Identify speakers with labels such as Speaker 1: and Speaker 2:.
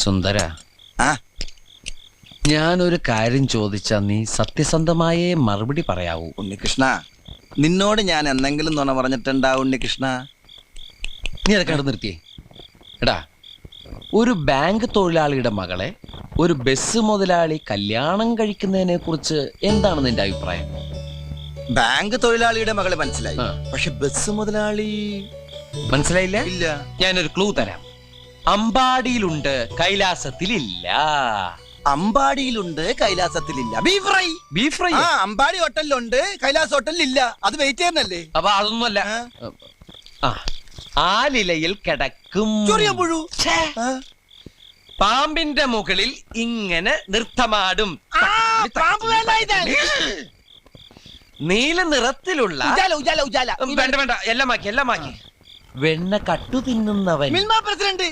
Speaker 1: സുന്ദര, ഞാനൊരു കാര്യം ചോദിച്ചാ നീ സത്യസന്ധമായേ മറുപടി പറയാവൂ.
Speaker 2: ഉണ്ണികൃഷ്ണ, നിന്നോട് ഞാൻ എന്തെങ്കിലും നുണ പറഞ്ഞിട്ടുണ്ടാ ഉണ്ണികൃഷ്ണ?
Speaker 1: നീ അതൊക്കെ അവിടെ നിർത്തിയേ. എടാ, ഒരു ബാങ്ക് തൊഴിലാളിയുടെ മകളെ ഒരു ബസ് മുതലാളി കല്യാണം കഴിക്കുന്നതിനെ കുറിച്ച് എന്താണ് നിന്റെ അഭിപ്രായം?
Speaker 2: ബാങ്ക് തൊഴിലാളിയുടെ മകളെ മനസ്സിലായി, പക്ഷെ ബസ് മുതലാളി
Speaker 1: മനസ്സിലായില്ല?
Speaker 2: ഇല്ല.
Speaker 1: ഞാനൊരു ക്ലൂ തരാം. അമ്പാടിയിലുണ്ട്, കൈലാസത്തിലില്ല.
Speaker 2: അമ്പാടിയിലുണ്ട്, കൈലാസത്തിലില്ല. Beef fry.
Speaker 1: Beef fry
Speaker 2: Ambadi ഹോട്ടലിലുണ്ട്, കൈലാസ് ഹോട്ടലിലില്ല. അത് വെയിറ്റ് ചെയ്യുന്നല്ലേ?
Speaker 1: അപ്പൊ അതൊന്നുമല്ല. ആലിലയിൽ കിടക്കും
Speaker 2: പുഴു.
Speaker 1: പാമ്പിന്റെ മുകളിൽ ഇങ്ങനെ നൃത്തമാടും. നീല നിറത്തിലുള്ള വേണ്ട വേണ്ട, എല്ലാം മാക്കി. വെണ്ണ കട്ടു തിന്നുന്നവൻ.
Speaker 2: പ്രസിഡന്റ്